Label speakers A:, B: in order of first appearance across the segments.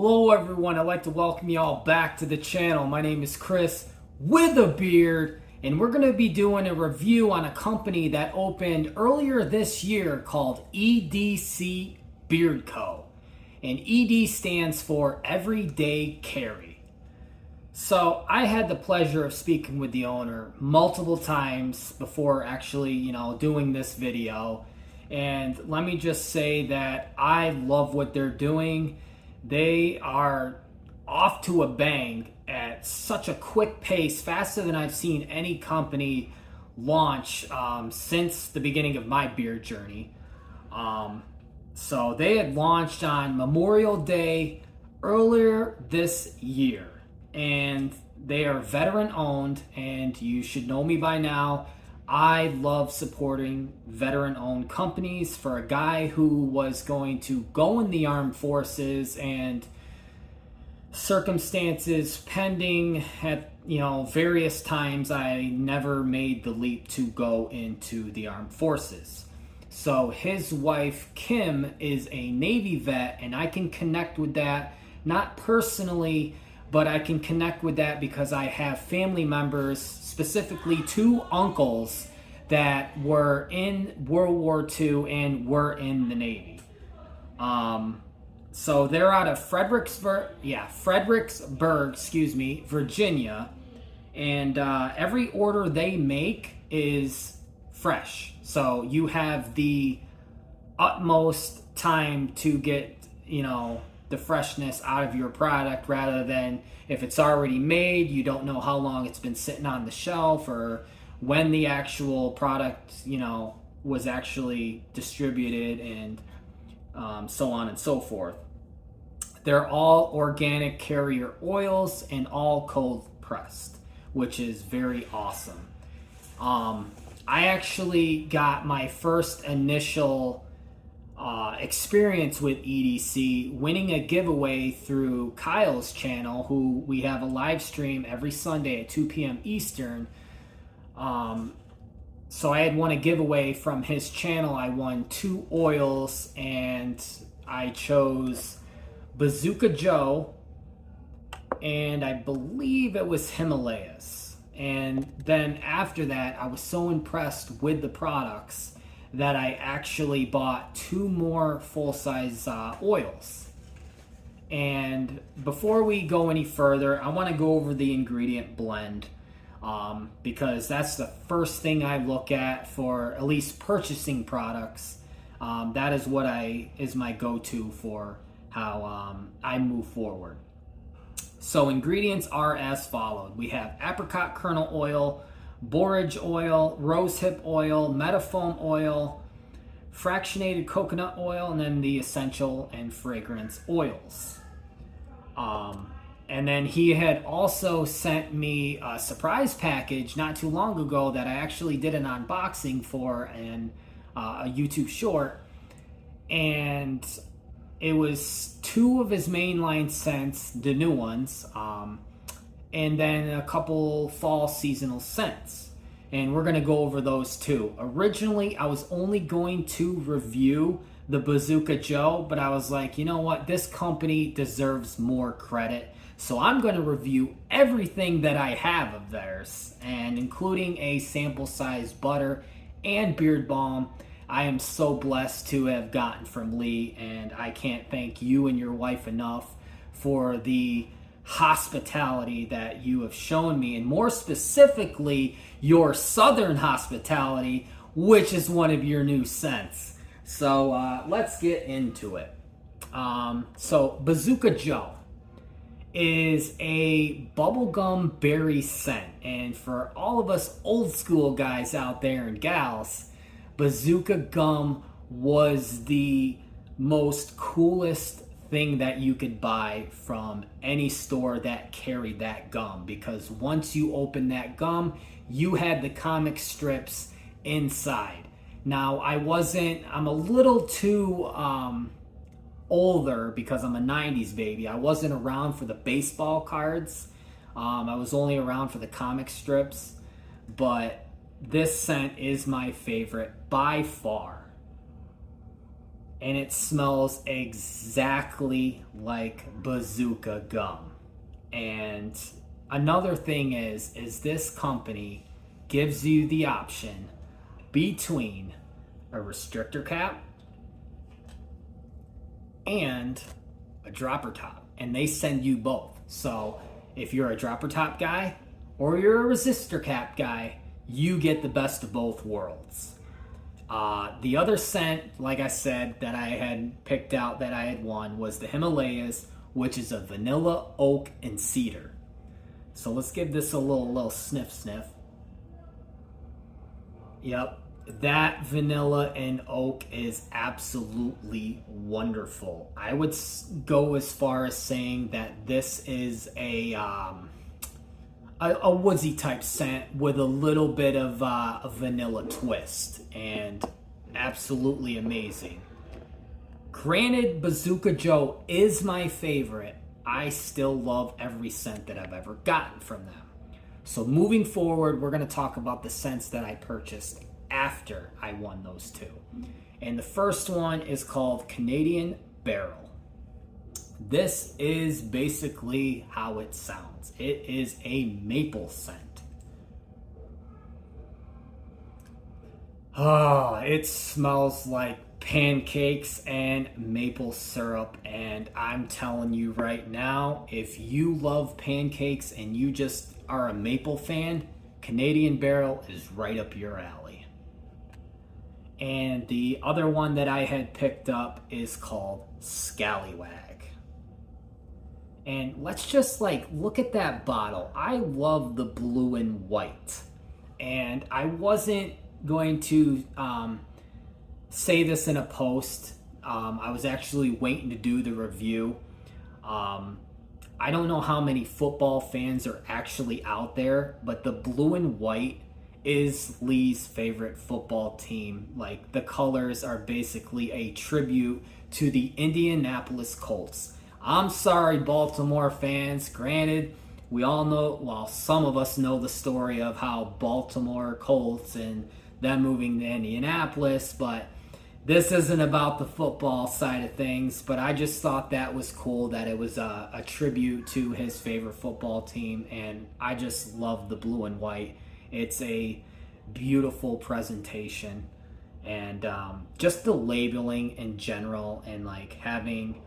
A: Hello everyone, I'd like to welcome you all back to the channel. My name is Chris with a beard, and we're going to be doing a review on a company that opened earlier this year called EDC Beard Co. And ED stands for Everyday Carry. So I had the pleasure of speaking with the owner multiple times before actually, doing this video. And let me just say that I love what they're doing. They are off to a bang at such a quick pace, faster than I've seen any company launch since the beginning of my beard journey. So they had launched on Memorial Day earlier this year, and they are veteran owned, and you should know me by now. I love supporting veteran-owned companies. For a guy who was going to go in the armed forces and circumstances pending at various times, I never made the leap to go into the armed forces. So his wife Kim is a Navy vet, and I can connect with that, not personally, but I can connect with that because I have family members, specifically two uncles, that were in World War II and were in the Navy. So they're out of Fredericksburg, Virginia, and every order they make is fresh. So you have the utmost time to get, the freshness out of your product, rather than if it's already made, you don't know how long it's been sitting on the shelf or when the actual product, was actually distributed, and so on and so forth. They're all organic carrier oils and all cold pressed, which is very awesome. I actually got my first initial experience with EDC winning a giveaway through Kyle's channel, who we have a live stream every Sunday at 2 p.m. Eastern. So I had won a giveaway from his channel. I won 2 oils, and I chose Bazooka Joe, and I believe it was Himalayas. And then after that, I was so impressed with the products that I actually bought 2 more full-size oils. And before we go any further, I want to go over the ingredient blend, because that's the first thing I look at for at least purchasing products. That is what is my go-to for how I move forward. So ingredients are as followed. We have apricot kernel oil, borage oil, rosehip oil, metafoam oil, fractionated coconut oil, and then the essential and fragrance oils. And then he had also sent me a surprise package not too long ago that I actually did an unboxing for in a YouTube short. And it was 2 of his mainline scents, the new ones, and then a couple fall seasonal scents. And we're going to go over those too. Originally, I was only going to review the Bazooka Joe, but I was like, you know what? This company deserves more credit. So I'm going to review everything that I have of theirs, and including a sample size butter and beard balm I am so blessed to have gotten from Lee, and I can't thank you and your wife enough for the hospitality that you have shown me, and more specifically, your southern hospitality, which is one of your new scents. So let's get into it. So Bazooka Joe is a bubblegum berry scent, and for all of us old school guys out there and gals, Bazooka gum was the most coolest thing that you could buy from any store that carried that gum, because once you opened that gum, you had the comic strips inside. Now, I'm a little too older because I'm a 90s baby. I wasn't around for the baseball cards. I was only around for the comic strips, but this scent is my favorite by far. and it smells exactly like bazooka gum. And another thing is this company gives you the option between a restrictor cap and a dropper top, and they send you both. So if you're a dropper top guy or you're a resistor cap guy, you get the best of both worlds. The other scent, like I said, that I had picked out that I had won was the Himalayas, which is a vanilla, oak, and cedar. So let's give this a little sniff. Yep, that vanilla and oak is absolutely wonderful. I would go as far as saying that this is a woodsy type scent with a little bit of a vanilla twist, and absolutely amazing. Granted, Bazooka Joe is my favorite. I still love every scent that I've ever gotten from them. So moving forward, we're going to talk about the scents that I purchased after I won those two. And the first one is called Canadian Barrel. This is basically how it sounds. It is a maple scent. Oh, it smells like pancakes and maple syrup, and I'm telling you right now, if you love pancakes and you just are a maple fan, Canadian Barrel is right up your alley. And the other one that I had picked up is called Scallywag. And let's just look at that bottle. I love the blue and white. And I wasn't going to say this in a post. I was actually waiting to do the review. I don't know how many football fans are actually out there, but the blue and white is Lee's favorite football team. Like, the colors are basically a tribute to the Indianapolis Colts. I'm sorry, Baltimore fans. Granted, we all know, well, some of us know the story of how Baltimore Colts and them moving to Indianapolis, but this isn't about the football side of things. But I just thought that was cool that it was a tribute to his favorite football team, and I just love the blue and white. It's a beautiful presentation, and just the labeling in general, and having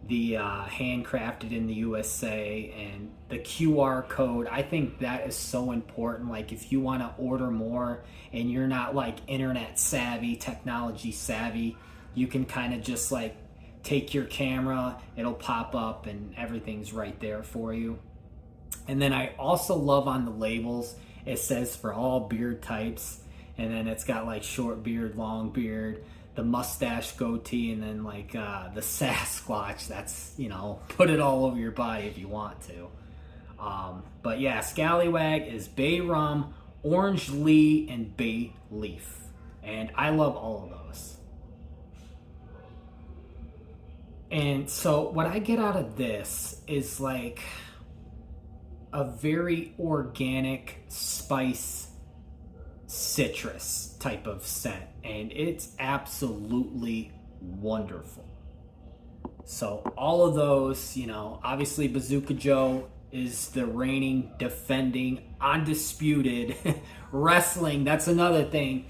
A: the handcrafted in the USA and the QR code. I think that is so important. If you want to order more and you're not internet savvy, technology savvy, you can kind of just take your camera, it'll pop up and everything's right there for you. And then I also love on the labels, it says for all beard types, and then it's got short beard, long beard, the mustache, goatee, and then the Sasquatch. That's, put it all over your body if you want to. But yeah, Scallywag is bay rum, orange Lee, and bay leaf, and I love all of those. And so what I get out of this is a very organic spice citrus type of scent, and it's absolutely wonderful. So all of those, obviously Bazooka Joe is the reigning, defending, undisputed wrestling. That's another thing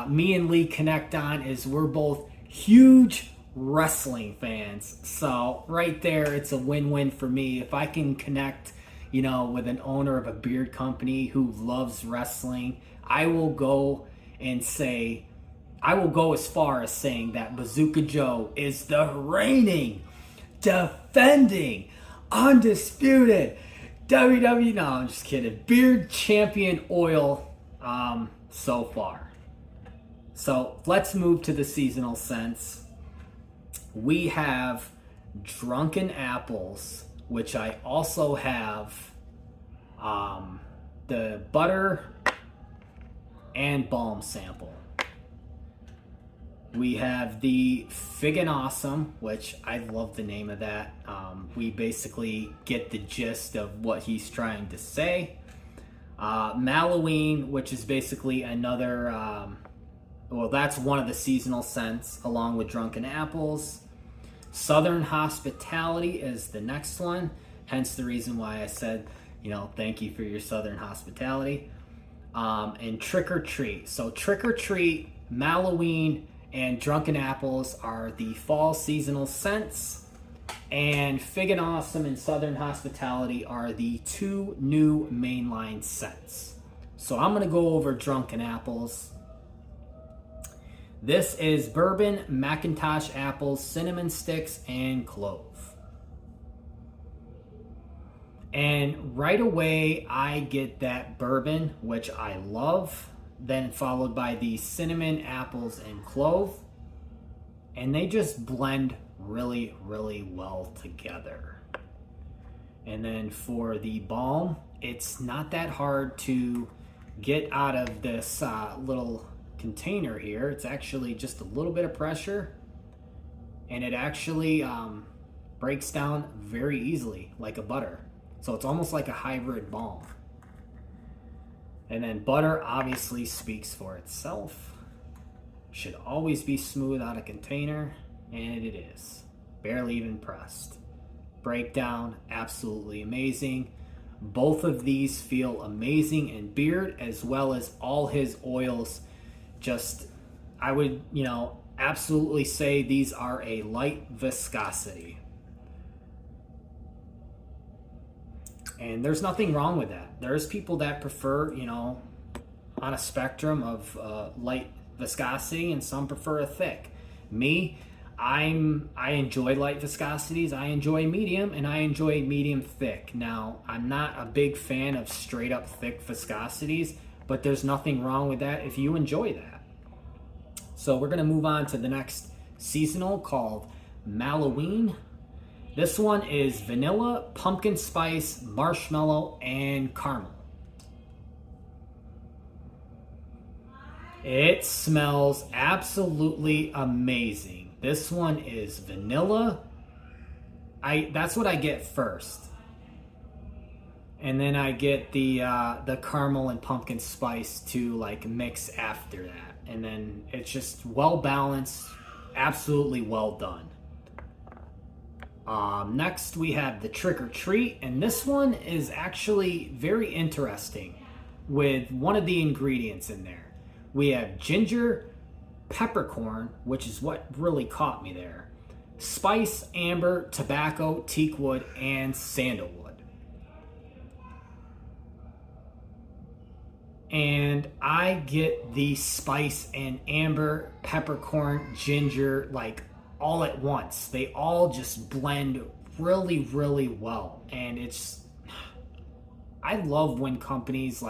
A: me and Lee connect on, is we're both huge wrestling fans. So right there, it's a win-win for me. If I can connect with an owner of a beard company who loves wrestling, I will go as far as saying that Bazooka Joe is the reigning, defending, undisputed WWE, no, I'm just kidding, beard champion oil so far. So let's move to the seasonal scents. We have Drunken Apples, which I also have the butter and balm sample. We have the Fig and Awesome, which I love the name of that. We basically get the gist of what he's trying to say. Malloween, which is basically another Well, that's one of the seasonal scents, along with Drunken Apples. Southern Hospitality is the next one, hence the reason why I said, thank you for your Southern Hospitality. And Trick or Treat. So Trick or Treat, Halloween, and Drunken Apples are the fall seasonal scents. And Fig and Awesome and Southern Hospitality are the two new mainline scents. So I'm going to go over Drunken Apples. This is bourbon, Macintosh apples, cinnamon sticks, and clove. And right away, I get that bourbon, which I love, then followed by the cinnamon, apples, and clove. And they just blend really, really well together. And then for the balm, it's not that hard to get out of this little container here. It's actually just a little bit of pressure, and it actually breaks down very easily like a butter. So it's almost like a hybrid balm. And then butter obviously speaks for itself. Should always be smooth out of container, and it is. Barely even pressed. Breakdown, absolutely amazing. Both of these feel amazing in beard, as well as all his oils. Just, I would, absolutely say these are a light viscosity. And there's nothing wrong with that. There's people that prefer, on a spectrum of light viscosity, and some prefer a thick. Me, I enjoy light viscosities. I enjoy medium, and I enjoy medium thick. Now, I'm not a big fan of straight up thick viscosities, but there's nothing wrong with that if you enjoy that. So we're going to move on to the next seasonal called Halloween. This one is vanilla, pumpkin spice, marshmallow, and caramel. It smells absolutely amazing. This one is vanilla. That's what I get first. And then I get the caramel and pumpkin spice to mix after that. And then it's just well balanced, absolutely well done. Next we have the Trick or Treat, and this one is actually very interesting with one of the ingredients in there. We have ginger, peppercorn, which is what really caught me there, spice, amber, tobacco, teakwood, and sandalwood. And I get the spice and amber, peppercorn, ginger, all at once. They all just blend really, really well. And I love when companies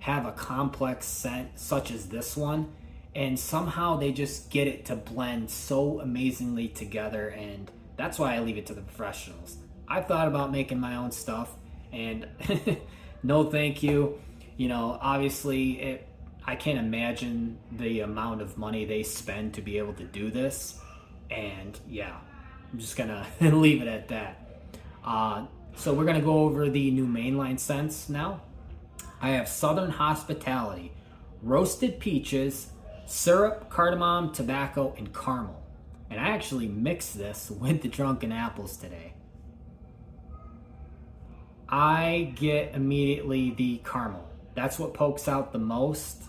A: have a complex scent such as this one, and somehow they just get it to blend so amazingly together. And that's why I leave it to the professionals. I've thought about making my own stuff, and no thank you. Obviously I can't imagine the amount of money they spend to be able to do this. And yeah, I'm just gonna leave it at that. So we're gonna go over the new mainline scents now. I have Southern Hospitality, roasted peaches, syrup, cardamom, tobacco, and caramel. And I actually mixed this with the Drunken Apples today. I get immediately the caramel. That's what pokes out the most.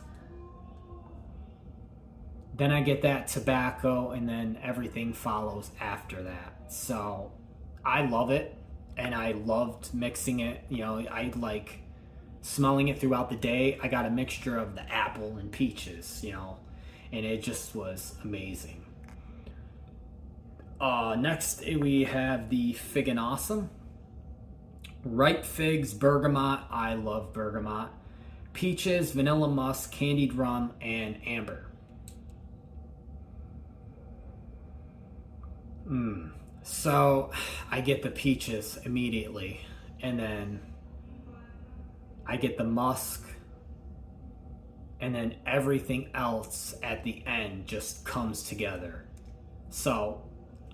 A: Then I get that tobacco, and then everything follows after that. So I love it, and I loved mixing it. I like smelling it throughout the day. I got a mixture of the apple and peaches, and it just was amazing. Next we have the Fig and Awesome. Ripe figs, bergamot. I love bergamot. Peaches, vanilla musk, candied rum, and amber. So I get the peaches immediately, and then I get the musk, and then everything else at the end just comes together. So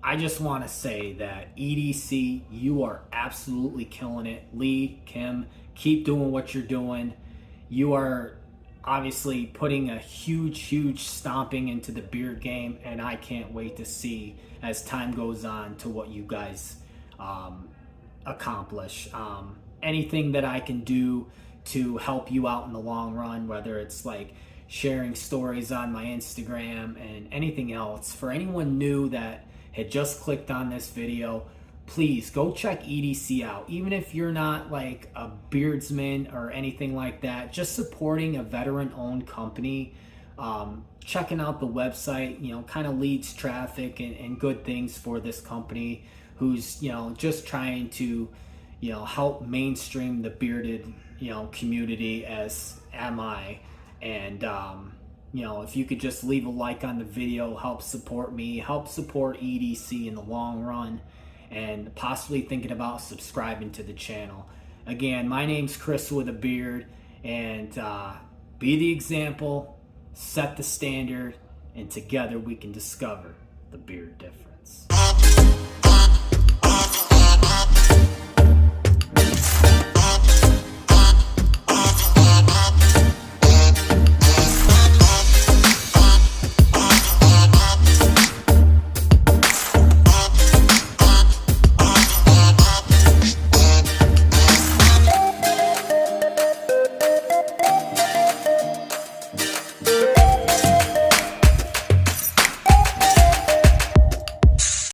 A: I just want to say that EDC, you are absolutely killing it. Lee, Kim, keep doing what you're doing. You are obviously putting a huge stomping into the beard game, and I can't wait to see as time goes on to what you guys accomplish. Anything that I can do to help you out in the long run, whether it's like sharing stories on my Instagram and anything else. For anyone new that had just clicked on this video, please go check EDC out. Even if you're not like a beardsman or anything like that, just supporting a veteran-owned company, checking out the website, kind of leads traffic and good things for this company who's, just trying to, help mainstream the bearded, community, as am I. And, if you could just leave a like on the video, help support me, help support EDC in the long run, and possibly thinking about subscribing to the channel. Again, my name's Chris with a beard, and be the example, set the standard, and together we can discover the beard difference.